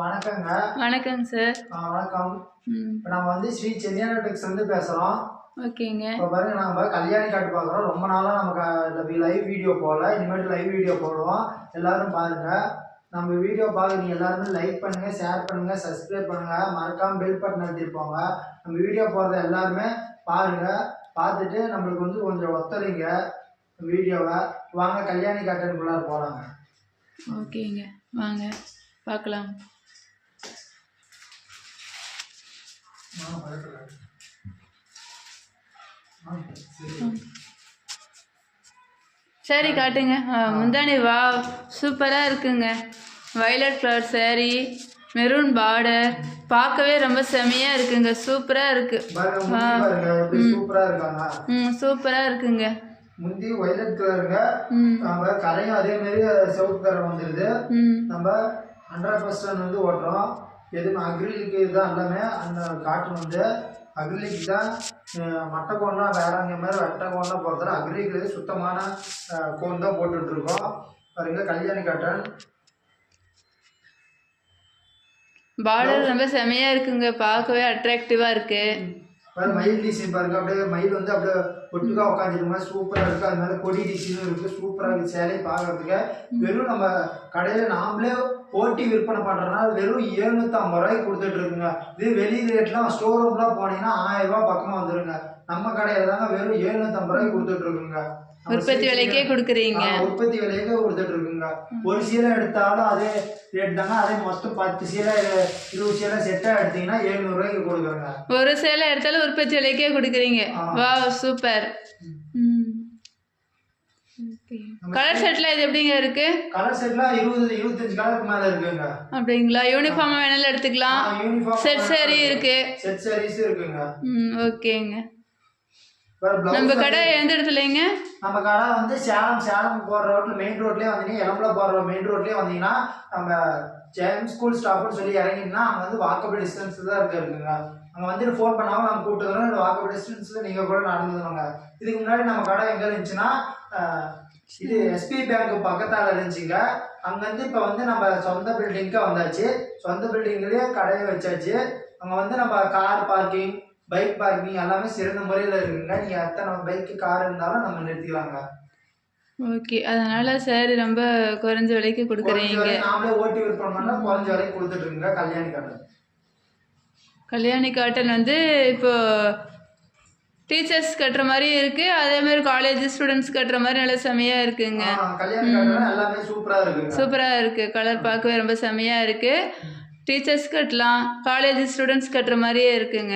வணக்கங்க. வணக்கங்க சார். வணக்கம். இப்போ நம்ம வந்து ஸ்ரீ சென்னியானா டெக்ஸ் வந்து பேசுகிறோம். ஓகேங்க. இப்போ பாருங்க, நம்ம கல்யாணி காட்டு பார்க்குறோம். ரொம்ப நாளாக நமக்கு லைவ் வீடியோ போடல. இனிமேட்டு லைவ் வீடியோ போடுவோம். எல்லாரும் பாருங்க. நம்ம வீடியோ பார்க்குறீங்க எல்லாருமே லைக் பண்ணுங்க, ஷேர் பண்ணுங்க, சப்ஸ்கிரைப் பண்ணுங்க, மறக்காம பெல் பட்டன் அழுத்திருப்பாங்க. நம்ம வீடியோ போடுறத எல்லாருமே பாருங்க. பார்த்துட்டு நம்மளுக்கு வந்து கொஞ்சம் ஒத்துழைங்க வீடியோவை. வாங்க கல்யாணி காட்டுக்குள்ளார போகிறாங்க. ஓகேங்க, வாங்க பார்க்கலாம். சரி காட்டுங்க. முந்தானி வா சூப்பராக இருக்குங்க. Violet flower sorry, maroon border, பார்க்கவே ரொம்ப செமையாக இருக்குங்க. சூப்பராக இருக்கு. சூப்பராக இருக்குங்க. முந்தி வயலட் கலருங்க. நம்ம கரையும் அதே மாதிரி சிவப்பு கலர் வந்துடுது. நம்ம 100% வந்து ஓட்டுறோம். எதுவுமே அக்ரிலிக்கு இதுதான் எல்லாமே. அந்த காட்டன் வந்து அக்ரிலிக் தான். மட்டை கோன்லாம் வேற அங்கே மாதிரி வெட்டை கோன்லாம் போடுறதுல அக்ரிலிக்கு சுத்தமான கோன் தான் போட்டுட்ருக்கோம். பாருங்க கல்யாணி காட்டன். பார்டர் ரொம்ப செமையாக இருக்குங்க. பார்க்கவே அட்ராக்டிவாக இருக்குது. மயில் டிசைன் பாருங்க. அப்படியே மயில் வந்து அப்படியே ஒட்டுக்கா உட்காந்துருக்க மாதிரி சூப்பராக இருக்குது. அது மேலே கொடி டிசைனும் இருக்குது. சூப்பராக இருக்குது சேலையை பார்க்கறதுக்கு. வெறும் நம்ம கடையில் நாமளே ஓட்டி விற்பனை பண்ணுறதுனால வெறும் 750 ரூபாய்க்கு கொடுத்துட்டு இருக்குங்க. இது வெளி ரேட்லாம் ஸ்டோர் ரூம்லாம் போனீங்கன்னா 1000 ரூபாய் பக்கமாக வந்துருங்க. நம்ம கடையில் தாங்க வெறும் 750 ரூபாய்க்கு கொடுத்துட்டு இருக்குங்க. உற்பத்தி விலைக்கே கொடுக்குறீங்க. உற்பத்தி விலைக்கே கொடுத்துட்டு இருக்குங்க. ஒரு சீலை எடுத்தாலும் அதே ரேட் தாங்க. அதே மொத்தம் 10 சீலை 20 சீலை செட்டாக எடுத்தீங்கன்னா 700 ரூபாய்க்கு கொடுக்குறேங்க. ஒரு சேலை எடுத்தாலும் உற்பத்தி விலைக்கே கொடுக்குறீங்க. வா சூப்பர். கலர் செட்லாம் இது எப்படிங்க இருக்கு? கலர் செட்லாம் 20-25 கலருக்கு மேல இருக்குங்க. அப்படிங்களா? யூனிஃபார்ம் வேணாலும் எடுத்துக்கலாம். செட் சாரி இருக்கு. செட் சாரீஸ் இருக்குங்க. ஓகேங்க. நம்ம கடை எந்த இடத்துலங்க? நம்ம கடை வந்து சேலம் போற ரோட்ல மெயின் ரோட்லயே வந்தீங்கன்னா, எலம்பல போற மெயின் ரோட்லயே வந்தீங்கன்னா, நம்ம ஜேம்ஸ் ஸ்கூல் ஸ்டாப்னு சொல்லி இறங்கினா அங்க வந்து வாக்கபிள் டிஸ்டன்ஸ் தான் இருக்குங்க. அங்க வந்து ஃபோன் பண்ணாலும் நம்ம கூப்பிட்டு வரோம். இந்த வாக்கபிள் டிஸ்டன்ஸ்ல நீங்க கூட நடந்துக்கணுங்க. இதுக்கு முன்னாடி நம்ம கடை எங்க இருந்துச்சுன்னா, இது எஸ்பி பேங்க் பக்கத்தால இருந்துச்சுங்க. அங்கேருந்து இப்போ வந்து நம்ம சொந்த பில்டிங்க்கு வந்தாச்சு. சொந்த பில்டிங்லேயே கடையை வச்சாச்சு. அங்கே வந்து நம்ம கார் பார்க்கிங், பைக் பார்க்கிங் எல்லாமே சிறந்த முறையில் இருக்குங்க. நீங்கள் எத்தனை பைக்கு கார் இருந்தாலும் நம்ம நிறுத்திக்கலாங்க. ஓகே, அதனால சாரி ரொம்ப குறைஞ்ச விலைக்கு கொடுக்குறீங்க. நாமளே ஓட்டி விற்பனை பண்ணால் குறைஞ்ச விலைக்கு கொடுத்துட்டு இருக்குங்க. கல்யாணி காட்டன் வந்து இப்போ டீச்சர்ஸ் கட்டுற மாதிரி இருக்கு. அதே மாதிரி காலேஜ் ஸ்டூடெண்ட்ஸ் கட்டுற மாதிரி நல்ல செமையா இருக்குங்க. சூப்பரா இருக்கு. கலர் பார்க்கவே ரொம்ப செமையா இருக்கு. டீச்சர்ஸ் கட்டலாம், காலேஜ் ஸ்டூடெண்ட்ஸ் கட்டுற மாதிரியே இருக்குங்க.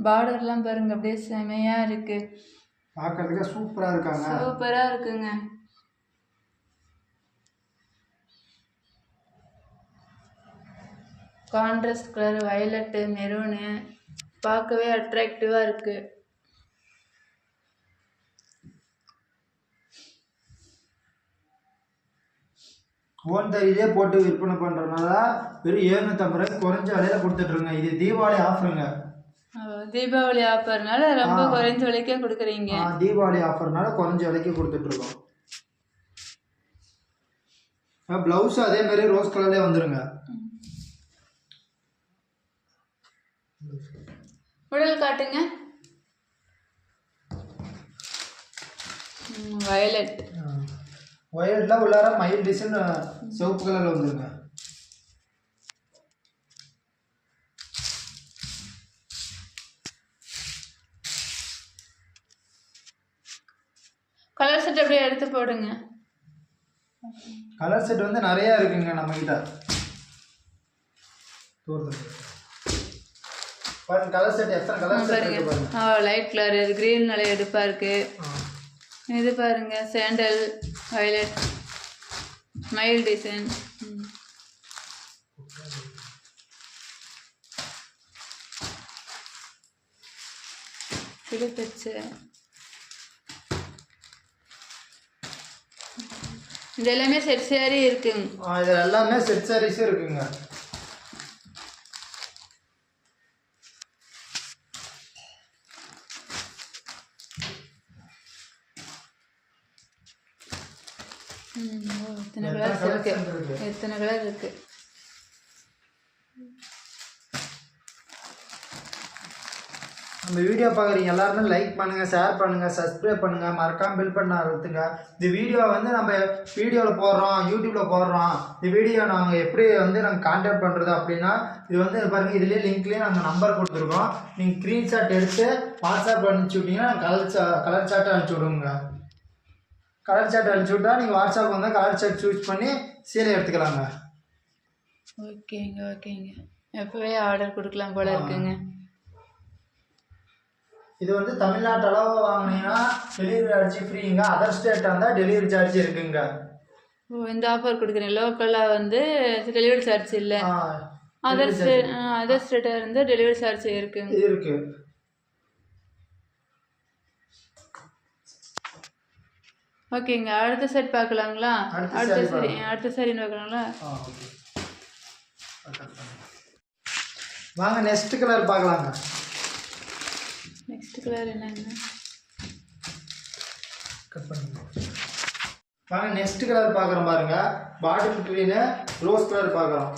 பார்டர்லாம் பாருங்க, அப்படியே செமையா இருக்கு. பார்க்கறதுக்கு சூப்பரா இருக்காங்க. சூப்பரா இருக்குங்க. கான்ட்ராஸ்ட் கலர் வயலட்டு மெரூனு பார்க்கவே அட்ராக்டிவா இருக்கு. ஓன் தறியிலே போட்டு விற்பனை பண்றதுனால வெறும் 750 ரூபாய் குறைஞ்ச விலையில கொடுத்துட்ருங்க. இது தீபாவளி ஆஃபருங்க. தீபாவளி ஆஃபர்னால ரொம்ப குறைஞ்ச விலைக்கே கொடுக்குறீங்க. தீபாவளி ஆஃபர்னால குறைஞ்ச விலைக்கு கொடுத்துட்டு இருக்கோம். பிளவுஸ் அதே மாதிரி ரோஸ் கலர்லேயே வந்துருங்க. உடல் காட்டுங்க. வயலட்ல உள்ளார மயில் டிசைன் சிவப்பு கலர்ல வந்துருங்க. கலர் செட் அப்படியே எடுத்து போடுங்க. கலர் செட் வந்து நிறைய இருக்குங்க நம்ம கிட்ட. பாருங்க கலர் செட் எத்தனை கலர் செட் இருக்கு பாருங்க. லைட் கலர், கிரீன் நல்ல எடுப்பா இருக்கு. இது பாருங்க சாண்டல், வயலட், மயில் டிசைன். இது பச்சை. இது எல்லாமே செட் சாரி இருக்குங்க. இது எல்லாமே செட் சாரீஸ் இருக்குங்க. எத்தனை எத்தனை கலர்ஸ் இருக்கு, collection இருக்கு. எத்தனை கலர் இருக்கு. நம்ம வீடியோ பார்க்குறீங்க எல்லாருமே லைக் பண்ணுங்கள், ஷேர் பண்ணுங்கள், சப்ஸ்கிரைப் பண்ணுங்கள், மறக்காமல் பில் பண்ண அழுத்துங்க. இந்த வீடியோ வந்து நம்ம வீடியோவில் போடுறோம், யூடியூப்பில் போடுறோம். இந்த வீடியோ நாங்கள் எப்படி வந்து நாங்கள் கான்டாக்ட் பண்ணுறது அப்படின்னா, இது வந்து பாருங்கள், இதுலேயே லிங்க்லேயே நாங்கள் நம்பர் கொடுத்துருக்கோம். நீங்கள் ஸ்க்ரீன்ஷாட் எடுத்து வாட்ஸ்அப் அனுப்பிச்சி விட்டிங்கன்னா கலர் சார்ட்டை அனுப்பிச்சி விடுங்க. கலர் சார்ட் அனுப்பிச்சி விட்டா நீங்கள் வாட்ஸ்அப் வந்து கலர் சார்ட் சூஸ் பண்ணி சீலை எடுத்துக்கலாங்க. ஓகேங்க ஓகேங்க, எப்போவே ஆர்டர் கொடுக்கலாம் போல இருக்குங்க. இது வந்து தமிழ்நாட்டு அளவு வாங்கினீங்கன்னா டெலிவரி சார்ஜ் ஃப்ரீங்க. அதர் ஸ்டேட்டாக இருந்தால் டெலிவரி சார்ஜ் இருக்குங்க. இந்த ஆஃபர் கொடுக்குறேன். லோக்கலாக வந்து டெலிவரி சார்ஜ் இல்லை, அதர் ஸ்டேட்டாக இருந்தால் டெலிவரி சார்ஜ் இருக்குங்க. இருக்கு. ஓகேங்க, அடுத்த செட் பார்க்கலாங்களா? அடுத்த சாரி பார்க்கலாங்களா? வாங்க நெக்ஸ்ட் கலர் பார்க்கலாங்க. நெக்ஸ்ட் கலர் என்னங்க? கட் பண்ணுங்க. வாங்க நெக்ஸ்ட் கலர் பார்க்குறோம் பாருங்க. பாட்டில் க்ரீனு ரோஸ் கலர் பார்க்குறோம்.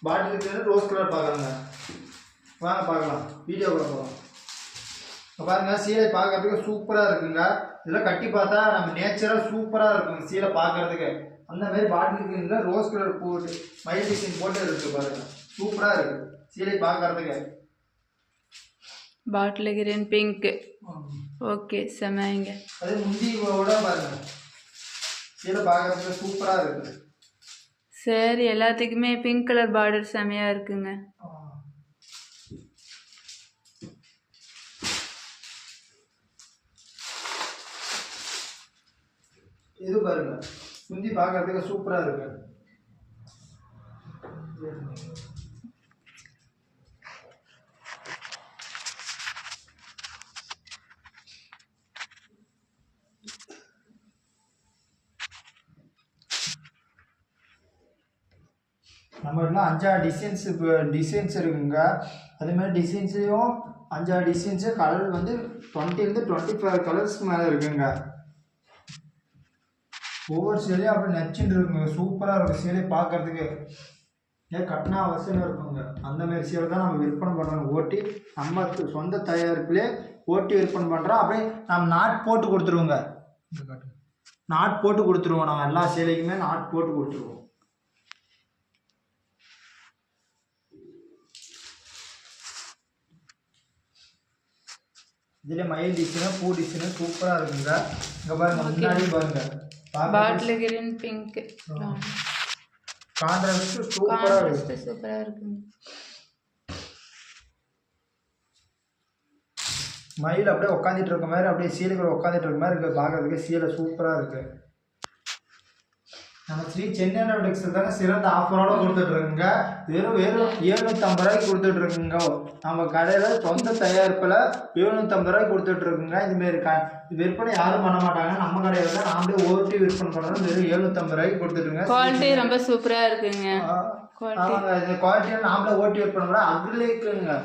பாட்டில் க்ரீனு ரோஸ் கலர் பார்க்குறோங்க. வாங்க பார்க்கலாம், வீடியோ கூட போகலாம். பாருங்க, சீலை பார்க்கறதுக்கு சூப்பராக இருக்குங்க. இதெல்லாம் கட்டி பார்த்தா நம்ம நேச்சராக சூப்பராக இருக்குங்க சீலை பார்க்கறதுக்கு. அந்த மாதிரி பாட்டில் க்ரீனில் ரோஸ் கலர் போட்டு மயில் டிசைன் போட்டு இருக்குது பாருங்க, சூப்பராக இருக்குது சீலை பார்க்கறதுக்கு. Bottle green pink. ஓகே, செமைங்க. அதே முந்தியோட பாருங்க, சீலை பார்க்கறதுக்கு சூப்பராக இருக்குது. சரி, எல்லாத்துக்குமே பிங்க் கலர் பார்டர் செமையாக இருக்குங்க. இது பாருங்க, முந்தி பார்க்கறதுக்கு சூப்பராக இருக்கு. நம்மகிட்ட 5 டிசைன்ஸ் இருக்குங்க. அதேமாதிரி டிசைன்ஸ்லேயும் 5 டிசைன்ஸு கலர் வந்து 20 to 25 கலர்ஸ்க்கு மேலே இருக்குங்க. ஒவ்வொரு சேலையும் அப்படி நச்சுன்னு இருக்குங்க, சூப்பராக இருக்கும் சேலை பார்க்கறதுக்கு. ஏன் கட்டினா அவசியம் இருக்குங்க. அந்தமாரி சேலை தான் நம்ம விற்பனை பண்ணுறோம். ஓட்டி நம்ம சொந்த தயாரிப்புலேயே ஓட்டி விற்பனை பண்ணுறோம். அப்படியே நம்ம நாட் போட்டு கொடுத்துருவோங்க. நாட் போட்டு கொடுத்துருவோம். நம்ம எல்லா சேலைக்குமே நாட் போட்டு கொடுத்துருவோம். இதில் மயில் டிசைனு பூ டிசைனு சூப்பராக இருக்குங்க. இங்கே பாருங்க, முன்னாடி பாருங்க, பாட்டில் கிரீன் பிங்க் கான்ட்ராஸ்ட் சூப்பராக இருக்குங்க. மயில் அப்படியே உட்காந்துட்டு இருக்க மாதிரி, அப்படியே சீலைகள் உட்காந்துட்டு இருக்க மாதிரி இருக்குது பார்க்கறதுக்கு. சீலை சூப்பராக இருக்குது. நம்ம ஸ்ரீ சென்னை டெக்ஸ்டைல்ஸ் தாங்க சிறந்த ஆஃபரோட கொடுத்துட்ருக்குங்க. வெறும் 750 ரூபாய்க்கு கொடுத்துட்ருக்குங்க. நம்ம கடையில் சொந்த தயாரிப்பில் 750 ரூபாய்க்கு கொடுத்துட்ருக்குங்க. இதுமாரி விற்பனை யாரும் பண்ண மாட்டாங்க. நம்ம கடையில் தான் நாமளே ஓட்டி விற்பனை பண்ணுறோம். வெறும் 750 ரூபாய்க்கு கொடுத்துட்ருங்க. குவாலிட்டி ரொம்ப சூப்பராக இருக்குங்க. ஆமாங்க, இந்த குவாலிட்டியில் நாமளே ஓட்டி விற்பனை பண்ண அக்ரிலிக்குங்க.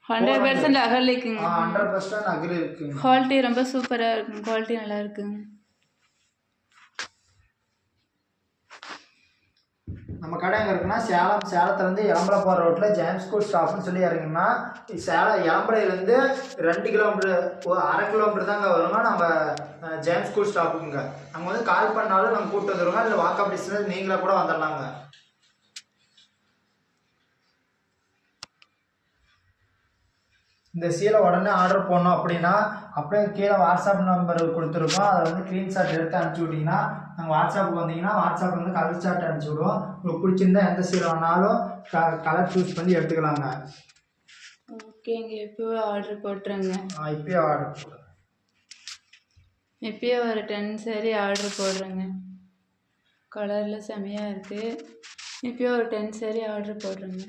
100% அகர்லிக்குங்க. 100% அக்ரிலிக்குங்க. குவாலிட்டி ரொம்ப சூப்பராக இருக்குங்க. குவாலிட்டி நல்லா இருக்குங்க. நம்ம கடை எங்கே இருக்குன்னா சேலத்துலேருந்து எலம்பலை போகிற ரோட்டில் ஜேம்ஸ் ஸ்கூல் ஸ்டாப்னு சொல்லி இறங்கினா எலம்பலையிலேருந்து 2 கிலோமீட்டர் 1/2 கிலோமீட்டர் தாங்க வருங்க நம்ம ஜேம்ஸ் ஸ்கூல் ஸ்டாப்புங்க. நம்ம வந்து கால் பண்ணாலும் நம்ம கூப்பிட்டு வந்துடுவோங்க. இல்லை வாக்கப் டிஸ்டன்ஸ் நீங்களே கூட வந்துடலாங்க. இந்த சீலை உடனே ஆர்டர் பண்ணோம் அப்படின்னா அப்படியே கீழே வாட்ஸ்அப் நம்பர் கொடுத்துருக்கோம். அதை வந்து ஸ்க்ரீன்ஷாட் எடுத்து அனுப்பிச்சி விட்டிங்கன்னா நாங்கள் வாட்ஸ்அப்புக்கு வந்தீங்கன்னா வாட்ஸ்அப் வந்து கலர் சார்ட் அனுப்பிச்சி விடுவோம். உங்களுக்கு பிடிச்சிருந்தா எந்த சீலை வேணாலும் கலர் சூஸ் பண்ணி எடுத்துக்கலாங்க. ஓகேங்க, இப்போவே ஆர்டர் போட்டுருங்க. இப்போயே ஆர்டர் போடுறேன். இப்போயே ஒரு 10 சாரி ஆர்டர் போடுறேங்க. கலரில் செமையாக இருக்குது. இப்போயே ஒரு 10 சாரி ஆர்டர் போடுறேங்க.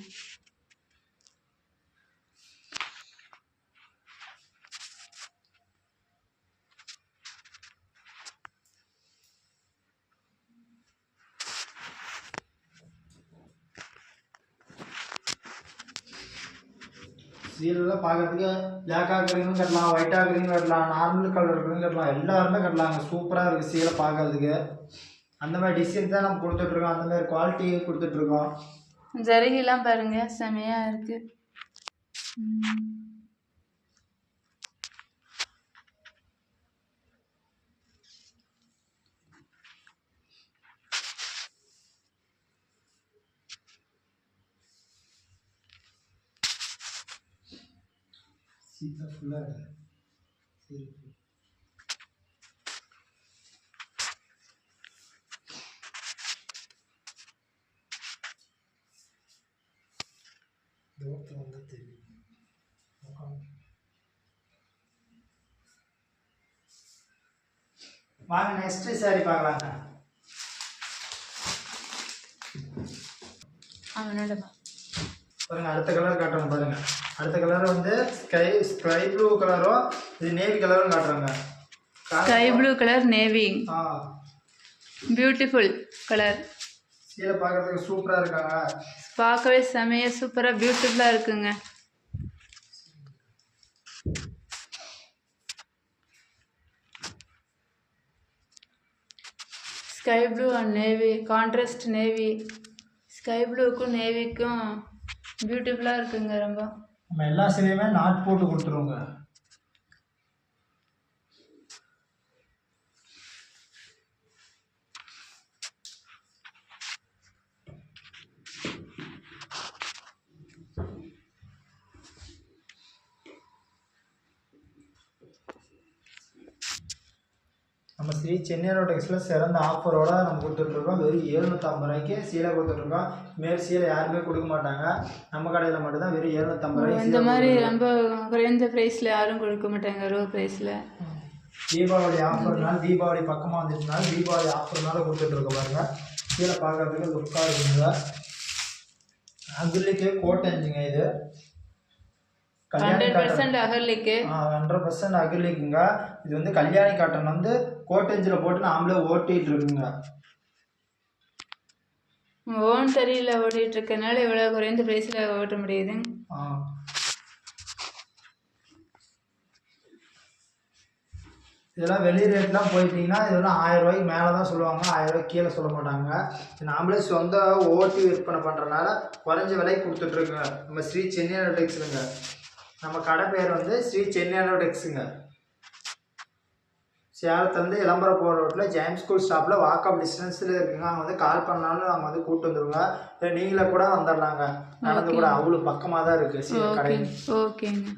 சீரெல்லாம் பார்க்கறதுக்கு பிளாக்காக இருக்கிறவங்க கட்டலாம், ஒயிட்டாக இருக்கிறவங்க கட்டலாம், நார்மல் கலர் இருக்கிறவங்க கட்டலாம், எல்லாருமே கட்டலாங்க. சூப்பராக இருக்குது சீலை பார்க்கறதுக்கு. அந்த மாதிரி டிசைன் தான் நம்ம கொடுத்துட்ருக்கோம், அந்த மாதிரி குவாலிட்டி கொடுத்துட்ருக்கோம். ஜரிகைலாம் பாருங்க செமையா இருக்கு. சீதா ஃபுல்லாக சரி. வந்து தெரியும். வாங்க நெக்ஸ்ட் சாரி பார்க்கலாங்க. பாருங்க அடுத்த கலர் காட்டுறோம். பாருங்க அடுத்த கலர் வந்து ஸ்கை ப்ளூ கலரும் இது நேவி கலரும் காட்டுறாங்க. Sky blue colour navy, beautiful colour. சீலை பார்க்கறதுக்கு சூப்பராக இருக்காங்க. பார்க்கவே செமையா சூப்பராக பியூட்டிஃபுல்லாக இருக்குங்க. Sky blue and navy contrast navy. Sky ப்ளூக்கும் நேவிக்கும் பியூட்டிஃபுல்லாக இருக்குங்க. ரொம்ப நம்ம எல்லா சீலையுமே நாட் போட்டு கொடுத்துருவோங்க. நம்ம ஸ்ரீ சென்னை ரோடெக்ஸில் சிறந்த ஆஃபரோட நம்ம கொடுத்துட்ருக்கோம். வெறும் 750 ரூபாய்க்கு சீலை கொடுத்துட்ருக்கோம். மேல் சீலை யாருமே கொடுக்க மாட்டாங்க, நம்ம கடையில் மட்டும்தான் வெறும் 750 ரூபாய்க்கு. இந்த மாதிரி ரொம்ப குறைந்த ப்ரைஸில் யாரும் கொடுக்க மாட்டாங்க, ரோ ப்ரைஸில். தீபாவளி ஆஃபர்னால, தீபாவளி பக்கமாக வந்துச்சுனால தீபாவளி ஆஃபர்னால கொடுத்துட்ருக்க பாருங்க. சீலை பார்க்கறதுக்கு லுக்காக இருக்குங்க. அங்குலிக்கு கோட்டஞ்சுங்க. இது 100% அகர்லிக்கு. 100% அகர்லிக்குங்க. இது வந்து கல்யாணி காட்டன் வந்து கோட்டஞ்சில் போட்டு நாமளே ஓட்டிகிட்டு இருக்குங்க. ஓன் தறியில் ஓட்டிகிட்டு இருக்கனால இவ்வளோ குறைந்த ப்ரைஸில் ஓட்ட முடியுது. இதெல்லாம் வெளி ரேட்லாம் போயிட்டீங்கன்னா இதெல்லாம் 1000 ரூபாய்க்கு மேலே தான் சொல்லுவாங்க, 1000 ரூபாய்க்கு கீழே சொல்ல மாட்டாங்க. நாமளே சொந்த ஓட்டி விற்பனை பண்ணுறதுனால குறைஞ்ச விலைக்கு கொடுத்துட்ருக்குங்க. நம்ம ஸ்ரீ சென்னை டெக்ஸுங்க. நம்ம கடை பேர் வந்து ஸ்ரீ சென்னை டெக்ஸுங்க. சேலத்துலேருந்து இளம்பரம் போகிற ரோட்டில் ஜெயம்ஸ் ஸ்கூல் ஸ்டாப்பில் வாக்கப் டிஸ்டன்ஸில் இருக்குங்க. அவங்க வந்து கால் பண்ணாலும் நாங்கள் வந்து கூப்பிட்டு வந்துடுவோங்க. இல்லை நீங்களே கூட வந்துடலாங்க, நடந்து கூட. அவ்வளோ பக்கமாக தான் இருக்குது கடை. ஓகேங்க.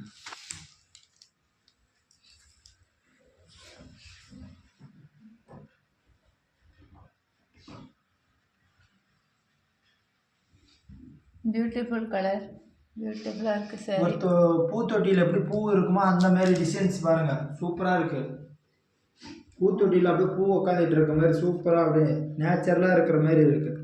பியூட்டிஃபுல் கலர், பியூட்டிஃபுல்லாக இருக்குது சார். ஒரு பூத்தொட்டியில் எப்படி பூ இருக்குமோ அந்த மாதிரி டிசைன்ஸ் பாருங்கள், சூப்பராக இருக்குது. பூத்தொட்டியில் அப்படியே பூ உட்காந்துட்டு இருக்க மாதிரி சூப்பராக அப்படியே நேச்சுரலாக இருக்கிற மாதிரி இருக்குது.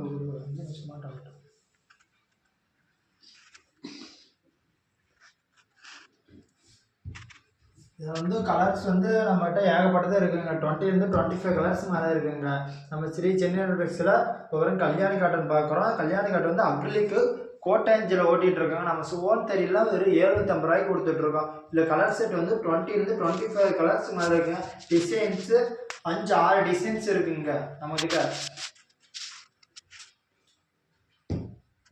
ஒரு 5 நிமிஷமாக டாக்டர். இதில் வந்து கலர்ஸ் வந்து நம்மகிட்ட ஏகப்பட்டதாக இருக்குங்க. 20 to 25 கலர்ஸ் மேலே இருக்குங்க. நம்ம ஸ்ரீ சென்னை டெக்ஸில் வெறும் கல்யாணி காட்டன் பார்க்குறோம். கல்யாணி காட்டன் வந்து அக்ரிலிக்கு கோட்டாஞ்சில் ஓட்டிகிட்டு இருக்காங்க. நம்ம ஓன் தறியெல்லாம் வெறும் 750 ரூபாய்க்கு கொடுத்துட்ருக்கோம். இல்லை கலர் செட் வந்து 20 to 25 கலர்ஸ் மேலே இருக்குங்க. டிசைன்ஸு 5-6 டிசைன்ஸ் இருக்குங்க நம்மக்கிட்ட.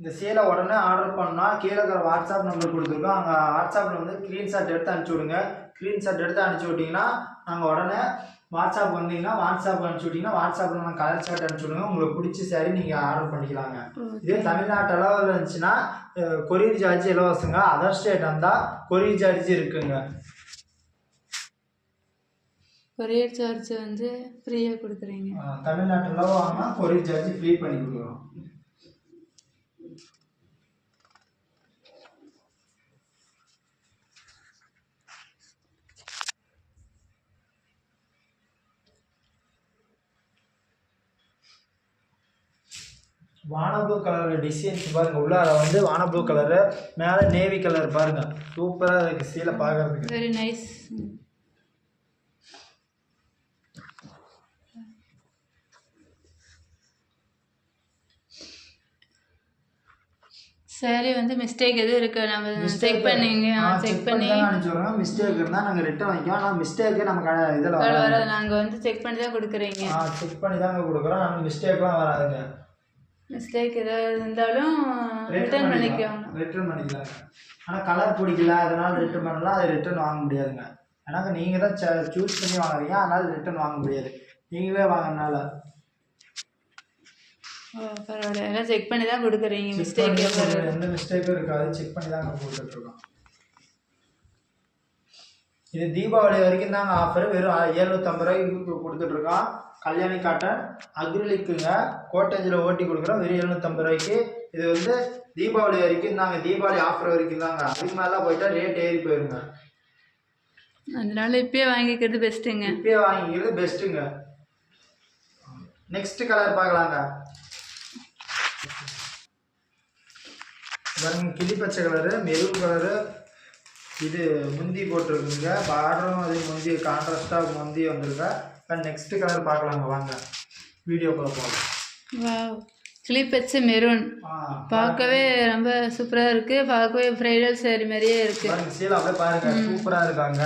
இந்த சீலை உடனே ஆர்டர் பண்ணால் கீழே இருக்கிற வாட்ஸ்அப் நம்பர் கொடுத்துருக்கோம். அங்கே வாட்ஸ்அப்பில் வந்து ஸ்க்ரீன்ஷாட் எடுத்து அனுப்பிச்சி விடுங்க. ஸ்க்ரீன்ஷாட் எடுத்து அனுப்பிச்சி விட்டிங்கன்னா நாங்கள் உடனே வாட்ஸ்அப் வந்தீங்கன்னா வாட்ஸ்அப் அனுப்பிச்சி விட்டிங்கன்னா வாட்ஸ்அப்பில் நாங்கள் கலர் ஷாட் அனுப்பிச்சி விடுங்க. உங்களுக்கு பிடிச்ச சாரி நீங்கள் ஆர்டர் பண்ணிக்கலாங்க. இதே தமிழ்நாட்டு அளவில் இருந்துச்சுன்னா கொரியர் சார்ஜ் இலவசங்க. அதர் ஸ்டேட் வந்தால் கொரியர் சார்ஜ் இருக்குங்க. கொரியர் சார்ஜ் வந்து ஃப்ரீயாக கொடுக்குறீங்க. தமிழ்நாட்டில் வாங்கினா கொரியர் சார்ஜ் ஃப்ரீ பண்ணி கொடுக்குறோம். வான ப்ளூ கலர் டிசைன்ஸ் பாருங்க. உள்ளார வந்து வான ப்ளூ கலரு, மேலே நேவி கலர் பாருங்க. சூப்பராக இருக்குது சீலை பார்க்கறதுக்கு. Very nice. சரி வந்து மிஸ்டேக் எதுவும் இருக்கு நம்ம செக் பண்ணிங்க செக் பண்ணி தான் அனுப்பிச்சுடுறோம். மிஸ்டேக் இருந்தால் நாங்கள் ரிட்டர்ன் வாங்கிக்குவோம். ஆனால் மிஸ்டேக்கு நமக்கு இதில் வராது. நாங்கள் வந்து செக் பண்ணி தான் கொடுக்குறீங்க. செக் பண்ணி தாங்க கொடுக்குறோம். ஆனால் மிஸ்டேக்லாம் வராதுங்க. மிஸ்டேக் ஏதாவது இருந்தாலும் ரிட்டர்ன் பண்ணிக்குவாங்க. ரிட்டர்ன் பண்ணிக்கலாங்க. ஆனால் கலர் பிடிக்கல அதனால் ரிட்டர்ன் பண்ணலாம். அது ரிட்டர்ன் வாங்க முடியாதுங்க. ஏன்னா நீங்கள் தான் சூஸ் பண்ணி வாங்குறீங்க. அதனால் ரிட்டர்ன் வாங்க முடியாது. நீங்களே வாங்கினால பரவாயில்ல. எல்லாம் செக் பண்ணி தான் கொடுக்குறீங்க. மிஸ்டேக் எந்த மிஸ்டேக்கும் இருக்காது. செக் பண்ணி தாங்க கொடுத்துட்ருக்கோம். இது தீபாவளி வரைக்கும் தாங்க ஆஃபர். வெறும் 750 ரூபாய்க்கு கொடுத்துட்ருக்கோம். கல்யாணி காட்டன் அக்ரிலிக்குங்க கோட்டேஜில் ஓட்டி கொடுக்குறோம். வெறும் 750 ரூபாய்க்கு. இது வந்து தீபாவளி வரைக்கும் தாங்க. தீபாவளி ஆஃபர் வரைக்கும் தாங்க. அதுக்கு மேலே போயிட்டா ரேட் ஏறி போயிருங்க. அதனால இப்பயே வாங்கிக்கிறது பெஸ்ட்டுங்க. இப்பயே வாங்கிக்கிறது பெஸ்ட்டுங்க. நெக்ஸ்ட் கலர் பார்க்கலாங்க. பாருங்க, கிளி பச்சை கலரு, மெரூன் கலரு. இது முந்தி போட்டிருக்குங்க. பார்டரும் அது முந்தி கான்ட்ராஸ்டாக முந்தி வந்திருக்கா. நெக்ஸ்ட் கலர் பார்க்கலாங்க. வாங்க வீடியோக்குள்ள போகலாம். வாவ், கிளி பச்சை மெரூன் பார்க்கவே ரொம்ப சூப்பராக இருக்குது. பார்க்கவே ப்ரைடல் சாரி மாதிரியே இருக்குது. பாருங்க, சீலை அப்படியே பாருங்க, சூப்பராக இருக்காங்க.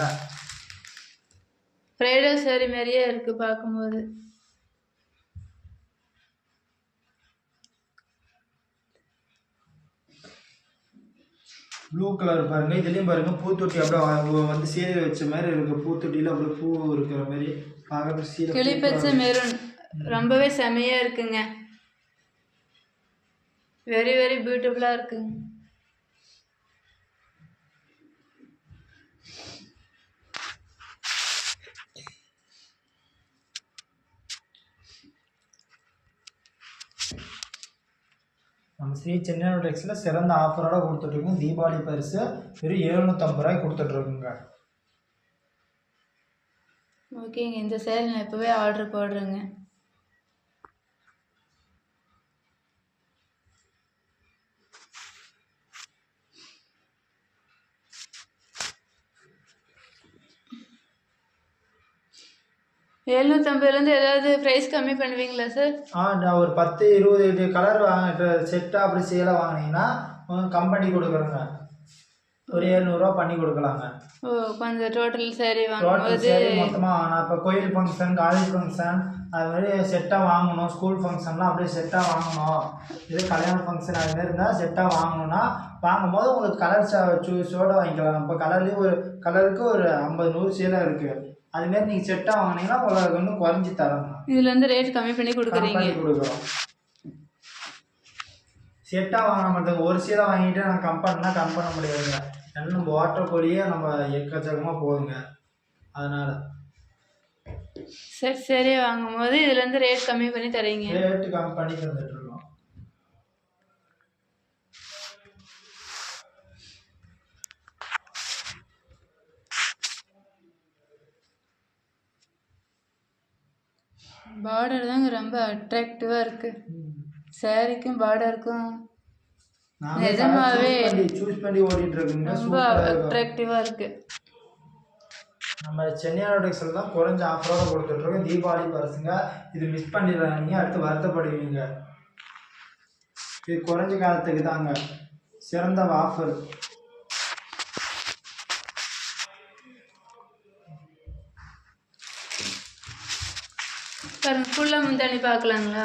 ப்ரைடல் சாரி மாதிரியே இருக்குது பார்க்கும்போது. ப்ளூ கலர் பாருங்க. இதுலேயும் பாருங்க பூத்தொட்டி அப்படியே வந்து சீலை வச்ச மாதிரி இருக்கு. பூத்தொட்டியில் அப்படியே பூ இருக்கிற மாதிரி பார்க்க சீலை. கிளி பச்சை மெரூன் ரொம்பவே செமையாக இருக்குங்க. வெரி வெரி பியூட்டிஃபுல்லாக இருக்குங்க. நம்ம ஸ்ரீ சென்னை டெக்ஸில் சிறந்த ஆஃபரோட கொடுத்துட்ருக்கோங்க. தீபாவளி பரிசு வெறும் 750 ரூபாய்க்கு கொடுத்துட்ருக்குங்க. ஓகேங்க, இந்த சேரீ நான் இப்போவே ஆர்டர் போடுறேங்க. எழுநூற்றம்பதுலேருந்து ஏதாவது ப்ரைஸ் கம்மி பண்ணுவீங்களா சார்? நான் ஒரு 10-20 கலர் செட்டாக அப்படி சேலை வாங்கினீங்கன்னா கம்பெனி கொடுக்குறோங்க. ஒரு 700 ரூபா பண்ணி கொடுக்கலாங்க. ஓ, கொஞ்சம் டோட்டல் சாரி வாங்கும்போது மொத்தமாக நான் இப்போ கோயில் ஃபங்க்ஷன், காலேஜ் ஃபங்க்ஷன் அது மாதிரி செட்டாக வாங்கணும். ஸ்கூல் ஃபங்க்ஷன்லாம் அப்படியே செட்டாக வாங்கணும். இது கல்யாண ஃபங்க்ஷன் அது மாதிரி இருந்தால் செட்டாக வாங்கணும்னா வாங்கும்போது உங்களுக்கு கலர் சூஸோடு வாங்கிக்கலாம். இப்போ கலர்லேயும் ஒரு கலருக்கு ஒரு 50-100 சேலை இருக்குது. அதுமாரி நீங்கள் செட்டாக வாங்கினீங்கன்னா உங்களுக்கு இன்னும் குறைஞ்சி தரணும். இதில் வந்து ரேட் கம்மி பண்ணி கொடுக்குறீங்க. கொடுக்குறோம். செட்டாக வாங்கின மாட்டோம். ஒரு சீலை வாங்கிட்டு நான் கம் பண்ண முடியாதுங்க. ஏன்னா நம்ம வாட்டர் கோழியே நம்ம எக்கச்சக்கமாக போகுதுங்க. அதனால் சரி வாங்கும்போது இதுலேருந்து ரேட் கம்மி பண்ணி தரீங்க. ரேட்டு கம்மி பண்ணி தந்துட்டுருக்கோம். பார்டர் தாங்க ரொம்ப அட்ராக்டிவாக இருக்குது. சாரிக்கும் பார்டருக்கும் நிஜமாவே சூஸ் பண்ணி ஓடிட்டு இருக்குங்க. ரொம்ப அட்ராக்டிவாக இருக்குது. நம்ம சென்னை டெக்ஸ்டைல் தான் குறைஞ்ச ஆஃபரோட கொடுத்துட்ருக்கோம். தீபாவளி பரிசுங்க. இது மிஸ் பண்ணிடுறாங்க, அடுத்து வருத்தப்படுவீங்க. இது குறைஞ்ச காலத்துக்கு தாங்க சிறந்த ஆஃபர். பாருங்க, ஃபுல்லாக முந்தாணி பார்க்கலாங்களா?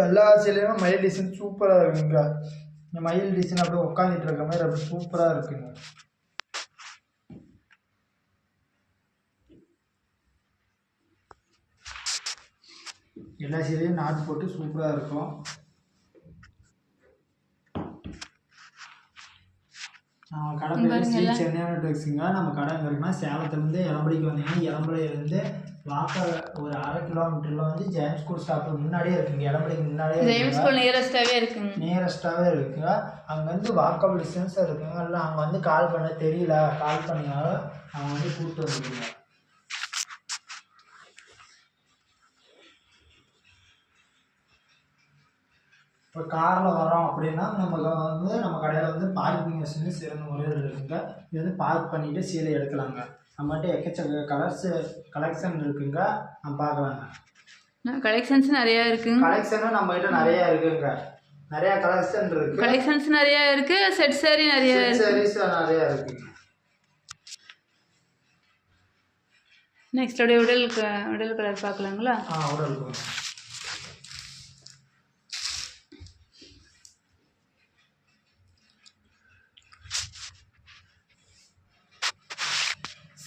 எல்லா சேலையும் மயில் டிசைன் சூப்பராக இருக்குங்க. இந்த மயில் டிசைன் அப்படியே உட்காந்துட்டு இருக்க மாதிரி அப்படி சூப்பராக இருக்குங்க. எல்லா சேலையும் நாட்டு போட்டு சூப்பராக இருக்கும். நம்ம கடை பேர் ஸ்ரீ சென்னை டெக்ஸுங்க. நம்ம கடை எங்கே இருக்குன்னா சேலத்துலேருந்து எலம்படிக்கு வந்தீங்கன்னா எலம்படியிலேருந்து வாக்க ஒரு 1/2 கிலோமீட்டரில் வந்து ஜேம்ஸ் ஸ்கூல் ஸ்டாப் முன்னாடியே இருக்குங்க. எலம்படிக்கு முன்னாடியே ஜேம்ஸ் ஸ்கூல் நியரஸ்ட்டாகவே இருக்குங்க. அங்கே வந்து வாக்கபிள் டிஸ்டன்ஸாக இருக்குங்க. இல்லை அங்கே வந்து கால் பண்ண தெரியல, கால் பண்ணினாலும் அவங்க வந்து கூப்பிட்டு வந்துருக்குங்க. இப்போ காரில் வரோம் அப்படின்னா நமக்கு வந்து நம்ம கடையில் வந்து பார்க்கிங் வசதி சிறந்த முறையில் இருக்குங்க. இது வந்து பார்க் பண்ணிவிட்டு சீலை எடுக்கலாங்க. நம்மகிட்ட எக்கச்சக்க கலெக்ஷன் இருக்குங்க. நம்ம பார்க்கலாங்க. கலெக்ஷன்ஸ் நிறையா இருக்குங்க. கலெக்ஷனும் நம்மகிட்ட நிறையா இருக்குங்க. நிறைய கலெக்ஷன் இருக்கு. கலெக்ஷன்ஸ் நிறைய இருக்கு, செட் சாரி நிறைய இருக்கு. சாரீஸ் நிறைய இருக்கு. நெக்ஸ்ட் உடல் கலர் பார்க்கலாங்களா? உடல்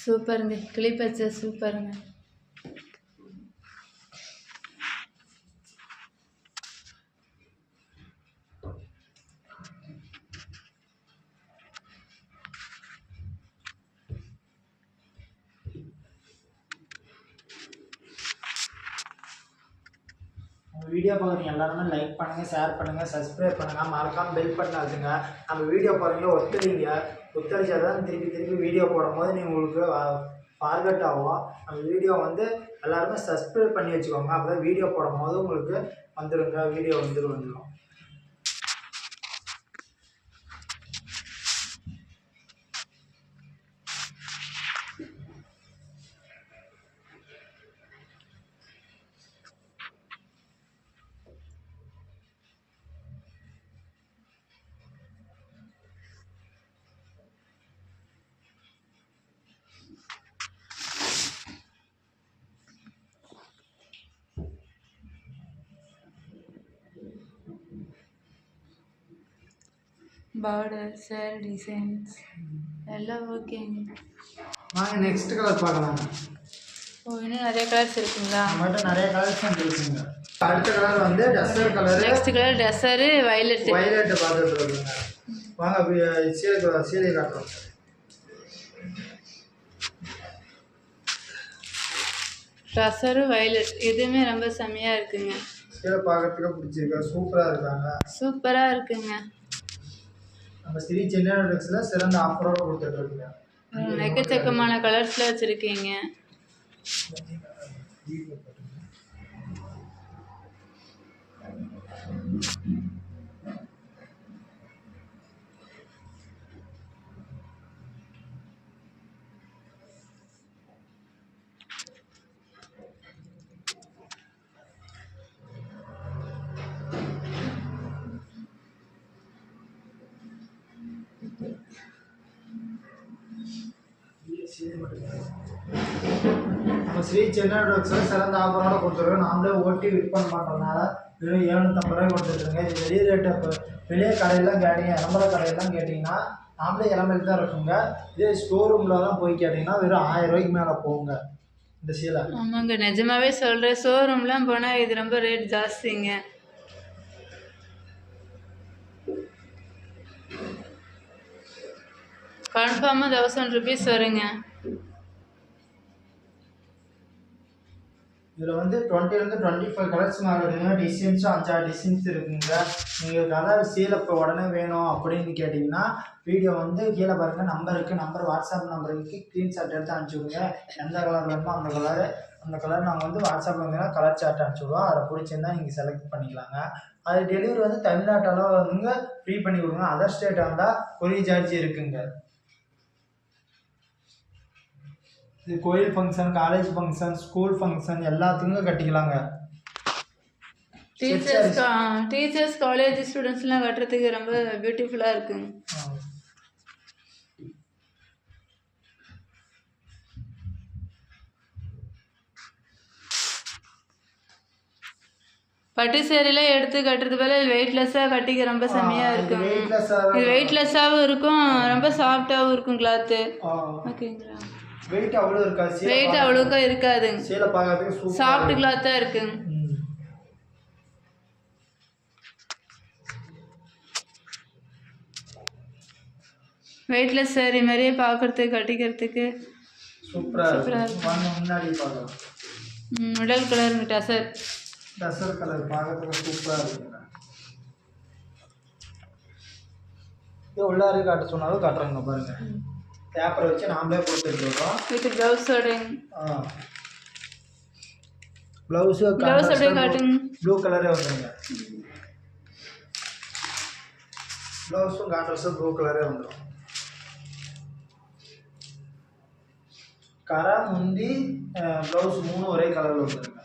சூப்பருங்க, கிளிப்பச்சை சூப்பருங்க. வீடியோ பார்க்குறீங்க எல்லாருமே லைக் பண்ணுங்கள், ஷேர் பண்ணுங்கள், சப்ஸ்கிரைப் பண்ணுங்கள், மறக்காமல் பெல் பட்டன் அழுத்துங்க. நம்ம வீடியோ பாருங்கள், ஒத்துழைச்சா தான் திருப்பி வீடியோ போடும்போது நீங்கள் உங்களுக்கு ஃபார்கட் ஆகும். நம்ம வீடியோ வந்து எல்லாருமே சப்ஸ்கிரைப் பண்ணி வச்சுக்கோங்க. அப்போ தான் வீடியோ போடும்போது உங்களுக்கு வீடியோ வந்துடும். பார்டர் சாரி டிசைன்ஸ் எல்லாம் ஓகேங்க. வாங்க நெக்ஸ்ட் கலர் பார்க்கலாம். இன்னும் நிறைய கலர்ஸ் இருக்குங்களா? நம்மகிட்ட நிறைய கலர்ஸ் இருக்குங்க. அடுத்த கலர் வந்து duster colour. Next colour duster violet பார்த்துட்டு இருக்குங்க. வாங்க சீலை காட்டுறோம். டஸ்டர் வயலட் எதுவுமே ரொம்ப செம்மையாக இருக்குங்க. சீலை பார்க்கறதுக்கு பிடிச்சிருக்கா, சூப்பராக இருக்குங்க. நம்ம ஸ்ரீ சென்னை ட்ரெக்ஸில் சிறந்த ஆஃபரோட கொடுத்துட்ருக்குங்க. எக்கச்சக்கமான கலர்ஸில் வச்சுருக்கீங்க. நம்ம ஸ்ரீ சென்னை ட்ரெக்ஸில் சிறந்த ஆஃபரோட கொடுத்துருக்கோம். நாமளே ஓட்டி விற்பனை பண்ணுறதுனால வெறும் 750 ரூபாய் கொடுத்துட்ருங்க. இது வெளியே ரேட்டு. வெளியே கடையெல்லாம் கேட்டிங்க, இளம்பர கடையெல்லாம் கேட்டிங்கன்னா நாமளே இளம்பரம் தான் இருக்குங்க. இதே ஸ்டோர் ரூமில் தான் போய் கேட்டிங்கன்னா வெறும் 1000 ரூபாய்க்கு மேலே போகுங்க இந்த சீலை. ஆமாங்க, நிஜமாவே சொல்கிறேன். ஷோரூம்லாம் போனால் இது ரொம்ப ரேட் ஜாஸ்திங்க. கன்ஃபார்மாக 1000 rupees வருங்க. இதில் வந்து 20 25 கலர்ஸ் இருக்குங்க. டிசைன்ஸும் 5-6 டிசைன்ஸ் இருக்குங்க. நீங்கள் கலர் சீலை இப்போ உடனே வேணும் அப்படின்னு கேட்டிங்கன்னா வீடியோ வந்து கீழே பாருங்கள், நம்பர் வாட்ஸ்அப் நம்பருக்கு ஸ்க்ரீன்ஷாட் எடுத்து அனுப்பிச்சுடுங்க. எந்த கலர் வேணுமோ அந்த கலர் நாங்கள் வந்து வாட்ஸ்அப்பில் வந்தீங்கன்னா கலர் சார்ட் அனுப்பிச்சுடுவோம். அதை பிடிச்சிருந்தா நீங்கள் செலக்ட் பண்ணிக்கலாங்க. அது டெலிவரி வந்து தமிழ்நாட்டில் வந்து ஃப்ரீ பண்ணி கொடுங்க. அதர் ஸ்டேட்டாக இருந்தால் கொரியர் சார்ஜ் இருக்குங்க. இது கோயில் function, college function, school function எல்லாத்துக்குமே கட்டிக்கலாங்க. டீச்சர்ஸ் காலேஜ் ஸ்டூடெண்ட்ஸ்லாம் கட்டுறதுக்கு ரொம்ப பியூட்டிஃபுல்லாக இருக்குங்க. பட்டு சேரீலாம் எடுத்து கட்டுறது போல வெயிட்லெஸ்ஸாக கட்டிக்க ரொம்ப செம்மையாக இருக்கும். இது வெயிட்லெஸ்ஸாகவும் இருக்கும், ரொம்ப சாஃப்டாகவும் இருக்கும் கிளாத்து. ஓகேங்களா? வெயிட் அவ்வளோ இருக்காது. வெயிட் அவ்வளோக்கா இருக்காதுங்க. சீலை பார்க்கறதுக்கு சாஃப்ட் கிளாத்தாக இருக்குங்க. வெயிட்லெஸ் சாரி மாதிரியே பார்க்கறதுக்கு கட்டிக்கிறதுக்கு சூப்பராக இருக்கும். முன்னாடி பார்க்கலாம். உடல் கலருங்க டசர் கலர் பார்க்கறதுக்கு சூப்பராக இருக்குங்க. இது உள்ளாரி காட்ட சொன்னாலும் காட்டுறாங்க பாருங்க. பேப்பரை வச்சு நாமளே கொடுத்துட்ருக்கோம். வித் ப்ளவுஸோட ப்ளவுஸோட காட்டுங்க. ப்ளூ கலரே வந்துடுங்க. ப்ளவுஸும் கான்ட்ராஸ்டும் ப்ளூ கலரே வந்துடும். கரை முந்தி ப்ளவுஸ் 3 ஒரே கலரில் வந்துடுங்க.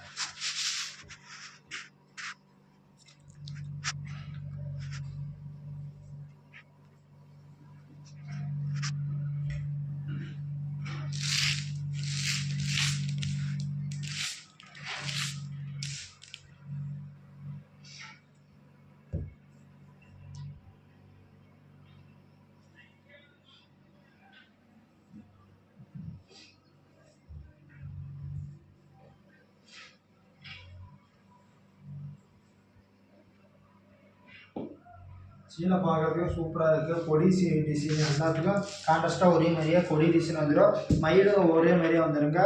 சீலை பார்க்குறதுக்கு சூப்பராக இருக்குது. கொடி டிசைன் எல்லாத்துக்கும் கான்ட்ராஸ்ட்டாக ஒரே மாதிரியே கொடி டிசைன் வந்துடும். மயிலும் ஒரே மாதிரியே வந்துடுங்க.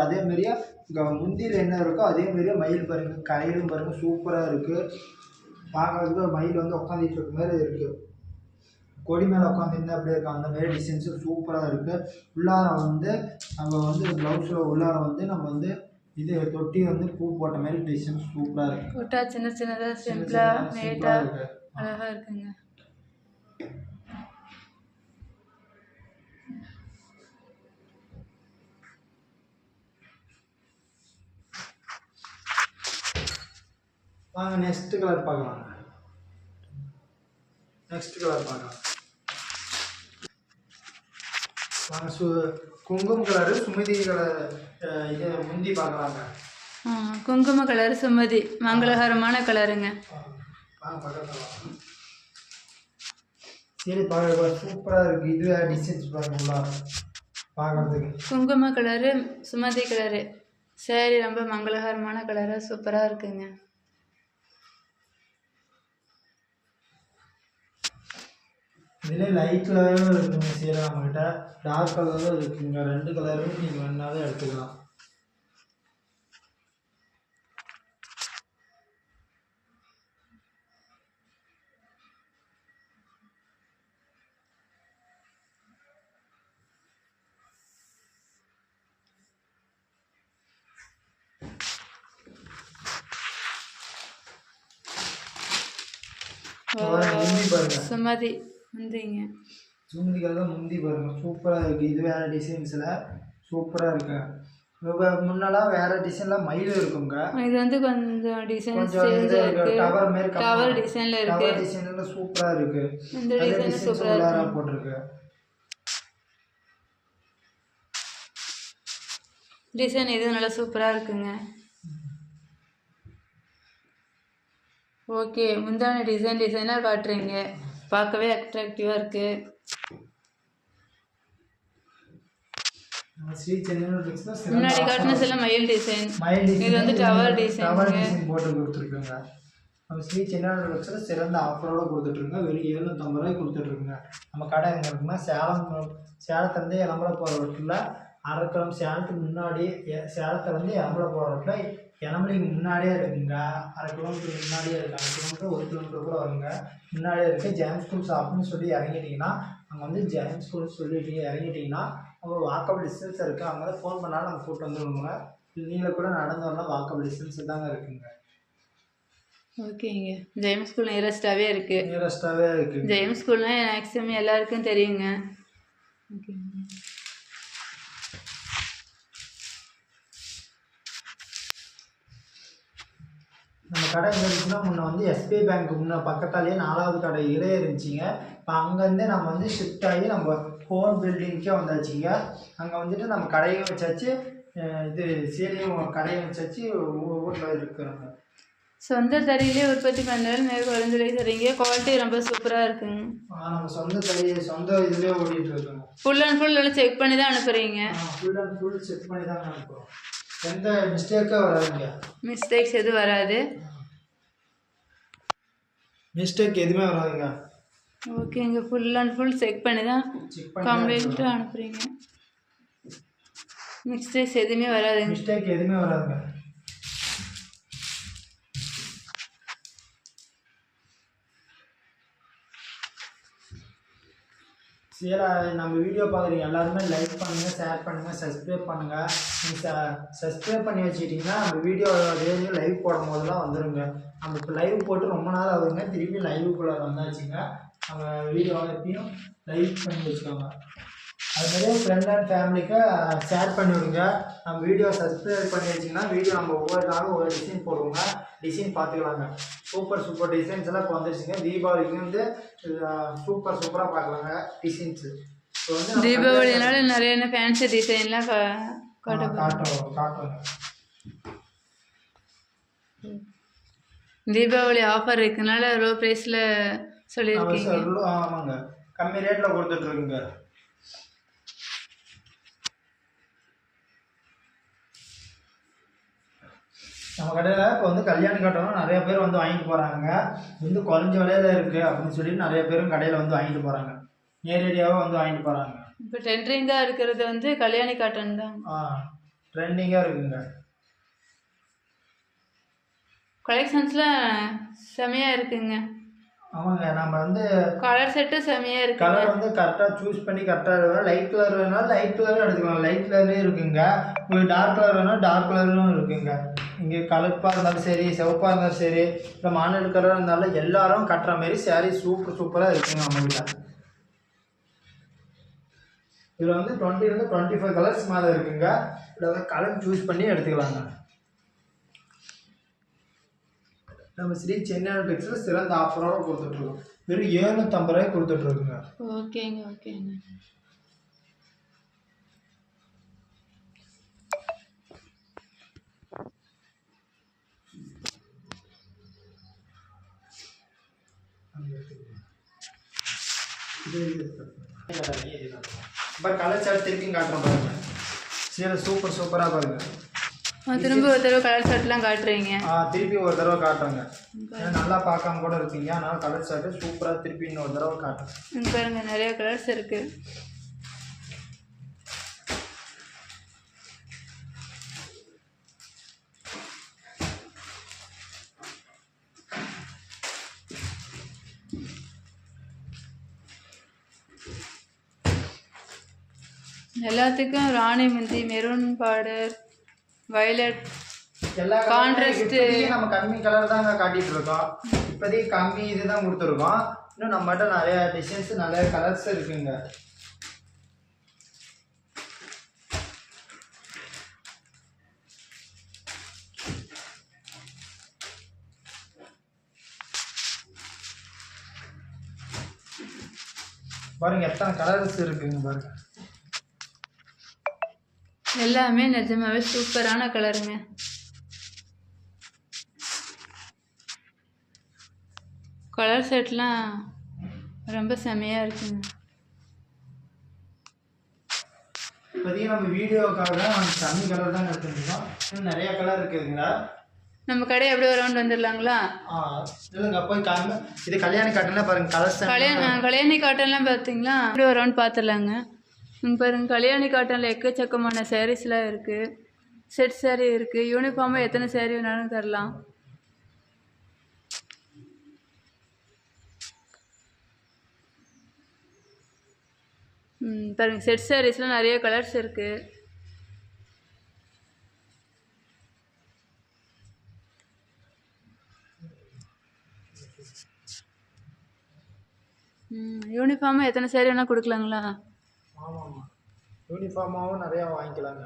அதே மாதிரியே இங்கே முந்தியில் என்ன இருக்கோ அதே மாதிரியே மயில் பாருங்கள், கரையிலும் பாருங்கள் சூப்பராக இருக்குது. பார்க்குறதுக்கு மயில் வந்து உட்காந்துட்டு இருக்க மாதிரி இருக்குது. கொடி மேலே உட்காந்துருந்தா அப்படியே இருக்கும். அந்த மாதிரி டிசைன்ஸு சூப்பராக இருக்குது. உள்ளார வந்து நம்ம வந்து ப்ளவுஸில் உள்ளார வந்து நம்ம வந்து இது தொட்டி வந்து பூ போட்ட மாதிரி டிசைன் சூப்பராக இருக்குது. போட்டா சின்ன சின்னதாக சிம்பிளாக நீட்டாக அழகாக இருக்குங்க. வாங்க நெக்ஸ்ட் கலர் பார்க்கலாம். நெக்ஸ்ட் கலர் பார்க்கலாம் வாங்க. குங்குமம் கலரு சுமதி கலர் இது முந்தி பார்க்கலாங்க. குங்கும கலர் சுமதி மங்களகரமான கலருங்க. வாங்க பக்கத்தில் சரி பார்க்க சூப்பராக இருக்குது. இது டிசைன்ஸ் பாருங்களா பார்க்குறதுக்கு. குங்கும கலரு சுமதி கலரு சரி ரொம்ப மங்களகரமான கலராக சூப்பராக இருக்குங்க. இதில் லைட் கலரும் இருக்குங்க. சரி நம்மக்கிட்ட டார்க் கலரும் இருக்குங்க. 2 கலரும் நீங்கள் வேணாலும் எடுத்துக்கலாம். முந்தி பாருங்க, சுமதி முந்திங்க. சுமதிக்காக முந்தி பாருங்க சூப்பராக இருக்குது. இது வேறு டிசைன்ஸில் சூப்பராக இருக்கு. முன்னெல்லாம் வேறு டிசைனில் மயில் இருக்குங்க. இது வந்து கொஞ்சம் டிசைன் டவர் மாதிரி டவர் டிசைனில் இருக்கு. டவர் டிசைனில் சூப்பராக இருக்குது. இந்த டிசைன் சூப்பராக போட்டிருக்கு. டிசைன் இது நல்லா சூப்பராக இருக்குங்க. ஓகே முந்தான டிசைனாக காட்டுறீங்க. பார்க்கவே அட்ராக்டிவாக இருக்குது. முன்னாடி காட்டினது எல்லாம் மயில் டிசைன். இது வந்து டவர் டிசைன் போட்டு கொடுத்துருக்குங்க. நம்ம ஸ்ரீ சின்ன லட்சத்தில் சிறந்த ஆஃபரோடு கொடுத்துட்ருங்க. வெறும் 750 ரூபாய்க்கு கொடுத்துட்ருக்குங்க. நம்ம கடை எங்கே இருக்குன்னா சேலத்துலேருந்து எலம்பலை போகிற ரோட்டில் அரக்கலம் சேலத்துக்கு முன்னாடி சேலத்துலேருந்து எலம்பலை போகிற ரோட்டில் எலம்பலைக்கு முன்னாடியே இருக்குங்க. 1/2 கிலோமீட்டர் முன்னாடியே இருக்குது. 1/2 கிலோமீட்டர் 1 கிலோமீட்டர் கூட வருங்க. முன்னாடியே இருக்குது. ஜெயம் ஸ்கூல் ஷாப்னு சொல்லி இறங்கிட்டிங்கன்னா அங்கே வந்து ஜெயம் ஸ்கூல் சொல்லிட்டு இறங்கிட்டிங்கன்னா அவங்க வாக்கபிள் டிஸ்டன்ஸ் இருக்குது. அவங்க தான் ஃபோன் பண்ணாலும் நம்ம கூப்பிட்டு வந்துடுவோங்க. நீங்கள் கூட நடந்து வரலாம். வாக்கபிள் டிஸ்டன்ஸ் தாங்க இருக்குங்க. ஓகேங்க. ஜெயம் ஸ்கூல் நியரஸ்டாகவே இருக்குது. நியரஸ்டாகவே இருக்குது. ஜெயம் ஸ்கூல்னால் மேக்ஸிமம் எல்லாருக்கும் தெரியுங்க. ஓகேங்க. நம்ம கடை எங்கே இருந்துச்சுன்னா முன்னே வந்து எஸ்பிஐ பேங்க் முன்னே பக்கத்தாலேயே 4வது கடை இதே இருந்துச்சுங்க. இப்போ அங்கேருந்தே நம்ம வந்து ஷிஃப்ட் ஆகி நம்ம ஹோம் பில்டிங்க்கே வந்தாச்சுங்க. அங்கே வந்துட்டு நம்ம கடையும் வச்சாச்சு, இது சீலையும் கடையும் வச்சாச்சு. ஊரில் இருக்கிறோங்க. சொந்த தறியிலே உற்பத்தி பண்ணுறது மேல் குறைஞ்சலை தரீங்க. குவாலிட்டி ரொம்ப சூப்பராக இருக்குங்க. நம்ம சொந்த இதுலேயே ஓடிட்டு இருக்கோங்க. ஃபுல் அண்ட் ஃபுல் எல்லாம் செக் பண்ணி தான் அனுப்புகிறீங்க. ஃபுல் அண்ட் ஃபுல் செக் பண்ணி தான் அனுப்புகிறோம். எந்த மிஸ்டேக்கும் வராதுங்க. மிஸ்டேக்ஸ் எதுவும் வராது. மிஸ்டேக் எதுவுமே வராதுங்க. ஓகேங்க. ஃபுல் அண்ட் ஃபுல் செக் பண்ணி தான் கம்ப்ளீட்டாக அனுப்புகிறீங்க. மிஸ்டேக்ஸ் எதுவுமே வராதுங்க. மிஸ்டேக் எதுவுமே வராதுங்க. சரி நம்ம வீடியோ பார்க்குறீங்க எல்லாருமே லைக் பண்ணுங்கள், ஷேர் பண்ணுங்கள், சப்ஸ்கிரைப் பண்ணுங்கள். நீங்கள் சப்ஸ்கிரைப் பண்ணி வச்சுக்கிட்டிங்கன்னா நம்ம வீடியோ டெய்லியும் லைவ் போடும் போதெல்லாம் வந்துடுங்க. நம்ம இப்போ லைவ் போட்டு ரொம்ப நாள் ஆகுதுங்க. திருப்பி லைவுக்குள்ளே வந்தாச்சுங்க. நம்ம வீடியோ எப்பயும் லைக் பண்ணி வச்சுக்கோங்க. அதுமாதிரி ஃப்ரெண்ட் அண்ட் ஃபேமிலிக்கு ஷேர் பண்ணி விடுங்க. நம்ம வீடியோ சப்ஸ்கிரைப் பண்ணி வச்சிங்கன்னா வீடியோ நம்ம ஒவ்வொரு நாளும் ஒவ்வொரு டிசைன் போடுவோங்க. டிசைன் பார்த்துக்கலாங்க. சூப்பர் டிசைன்ஸ் எல்லாம் இப்போ வந்துருச்சுங்க. தீபாவளிக்கு வந்து சூப்பராக பார்க்கலாங்க டிசைன்ஸு. இப்போ வந்து தீபாவளினால நிறைய ஃபேன்சி டிசைன்லாம் காட்டுவோங்க. தீபாவளி ஆஃபர் இருக்குனால லோ ப்ரைஸில் சொல்லியிருக்கீங்க. ஆமாங்க, கம்மி ரேட்டில் கொடுத்துட்ருக்குங்க. நம்ம கடையில் இப்போ வந்து கல்யாணம் கட்டணும் நிறைய பேர் வந்து வாங்கிட்டு போகிறாங்க. வந்து குறைஞ்ச விலையில இருக்குது அப்படின்னு சொல்லிட்டு நிறைய பேரும் கடையில் வந்து வாங்கிட்டு போகிறாங்க. நேரடியாகவும் வந்து வாங்கிட்டு போகிறாங்க. இப்போ ட்ரெண்டிங்காக இருக்கிறது வந்து கல்யாணி காட்டன் தான். ட்ரெண்டிங்காக இருக்குங்க. கலெக்ஷன்ஸ்லாம் செமையாக இருக்குங்க. ஆமாங்க. நம்ம வந்து கலர் செட்டும் செமையாக இருக்கு. கலர் வந்து கரெக்டாக சூஸ் பண்ணி கரெக்டாக எடுக்கணும். லைட் கலர் வேணாலும் லைட் கலரும் எடுத்துக்கலாம். லைட் கலர்லேயும் இருக்குங்க. உங்களுக்கு டார்க் கலர் வேணாலும் டார்க் கலரும் இருக்குங்க. இங்கே கலப்பாக இருந்தாலும் சரி, சிவப்பாக இருந்தாலும் சரி, இல்லை மாநில கலராக இருந்தாலும் எல்லாரும் கட்டுற மாரி சாரீ சூப்பராக இருக்குங்க நம்மகிட்ட. இதில் வந்து 20 25 கலர்ஸ் மேலே இருக்குங்க. இதில் வந்து கலர் சூஸ் பண்ணி எடுத்துக்கலாங்க. நம்ம ஸ்ரீ சென்னை டெக்ஸ்டைல்ஸ் சிறந்த ஆஃபரோட கொடுத்துட்ருக்கோம். வெறும் 750 ரூபாய்க்கு கொடுத்துட்ருக்குங்க. ஓகேங்க. இப்போ கலர் சார்ட் திருப்பியும் காட்டுறோம் பாருங்க. சீலை சூப்பராக பாருங்க. திரும்ப ஒரு தடவை கலர் ஷர்ட்லாம் காட்டுறீங்க. திருப்பி ஒரு தடவை காட்டுறேங்க. நல்லா பார்க்காம கூட இருக்கீங்க. அதனால கலர் ஷர்ட்டு சூப்பராக திருப்பி இன்னொரு தடவை காட்டுறேன். பாருங்க நிறைய கலர்ஸ் இருக்கு. எல்லாத்துக்கும் ராணி முந்தி, மெரூன் பார்டர், வயலட், எல்லா கான்ட்ராஸ்ட். நம்ம கம்மி கலர் தாங்க காட்டிட்டு இருக்கோம். இப்போதைக்கு கம்மி இதுதான் கொடுத்துருக்கோம். இன்னும் நம்மகிட்ட நிறைய டிசைன்ஸ் நிறைய கலர்ஸ் இருக்குங்க. பாருங்க எத்தனை கலர்ஸ் இருக்குங்க பாருங்க. எல்லாமே நிஜமாவே சூப்பரான கலருங்க. கலர் செட்லாம் ரொம்ப செமையாக இருக்குங்க. இப்போதைக்கு நம்ம வீடியோக்காக நம்ம கம்மி கலர் தான் எடுத்துருக்கோம். இன்னும் நிறைய கலர் இருக்குதுங்களா? நம்ம கடை எப்படி ஒரு ரவுண்ட் வந்துடலாங்களா? இல்லைங்க போய் காமி. இது கல்யாணி காட்டன்லாம் பாருங்க கலர்ஸ். கல்யாணி காட்டன்லாம் பார்த்தீங்களா? அப்படி ஒரு ரவுண்ட் பார்த்துடலாங்க. பாருங்க கல்யாணி காட்டனில் எக்கச்சக்கமான சாரீஸ்லாம் இருக்குது. செட் சாரீ இருக்குது. யூனிஃபார்மாக எத்தனை சாரீ வேணாலும் தரலாம். பாருங்க செட் சாரீஸ்லாம் நிறைய கலர்ஸ் இருக்குது. யூனிஃபார்மாக எத்தனை சாரீ வேணால் கொடுக்கலாங்களா? ஆமாம் யூனிஃபார்மாகவும் நிறையா வாங்கிக்கலாங்க.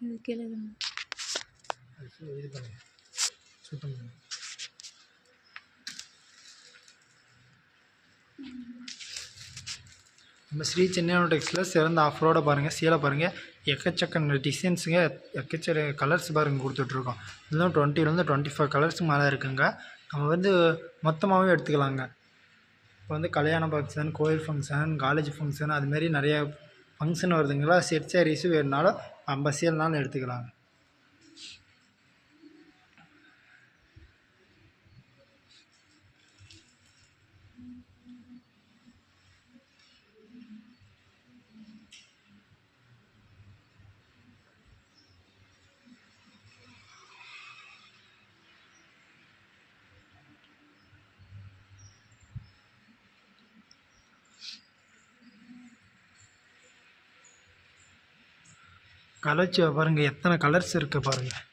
இது கேளுங்க. இது பண்ணுங்க சுத்தம் பண்ணுங்க. நம்ம ஸ்ரீ சென்னை டெக்ஸ்டைல்ஸ் சிறந்த ஆஃபரோட பாருங்கள். சீலை பாருங்கள் எக்கச்சக்க டிசைன்ஸுங்க, எக்கச்சக்க கலர்ஸ் பாருங்கள் கொடுத்துட்ருக்கோம். இதெல்லாம் 20 25 கலர்ஸ் மேலே இருக்குங்க. நம்ம வந்து மொத்தமாகவே எடுத்துக்கலாங்க. இப்போ வந்து கல்யாண ஃபங்க்ஷன், கோயில் ஃபங்க்ஷன், காலேஜ் ஃபங்க்ஷன் அதுமாரி நிறைய ஃபங்க்ஷன் வருதுங்களா. செட் சாரீஸு வேணுனாலும் 50 சேல்னாலும் எடுத்துக்கலாங்க. கலர்ஸ் பாருங்கள் எத்தனை கலர்ஸ் இருக்குது பாருங்கள்.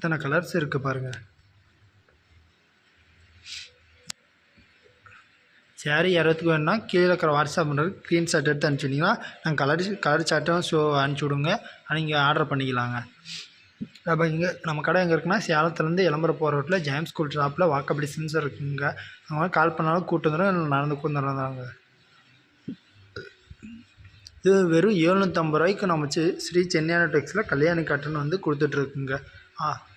எத்தனை கலர்ஸ் இருக்குது பாருங்கள். சேரீ யாராவதுக்கு வேணுன்னா கீழே இருக்கிற வாட்ஸ்அப் பண்ணுறது ஸ்க்ரீன்ஷாட் எடுத்து அனுப்பிச்சிட்டிங்கன்னா நாங்கள் கலர் சார்ட்டும் அனுப்பிச்சி விடுங்க. நீங்கள் ஆர்டர் பண்ணிக்கலாங்க. அப்போ நம்ம கடை எங்கே இருக்குன்னா சேலத்துலேருந்து எலம்புரை போகிற ரோட்டில் ஜெயம் ஸ்கூல் ஷாப்பில் வாக்கபிள் டிஸ்டன்ஸ் இருக்குங்க. அவங்க கால் பண்ணாலும் கூப்பிட்டு வந்துடும், நடந்து வந்துடுறாங்க. இது வெறும் 750 ரூபாய்க்கு நம்ம ஸ்ரீ சென்னையான டெக்ஸில் கல்யாணி காட்டன் வந்து கொடுத்துட்ருக்குங்க.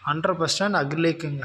100% அக்ரிலேக்குங்க.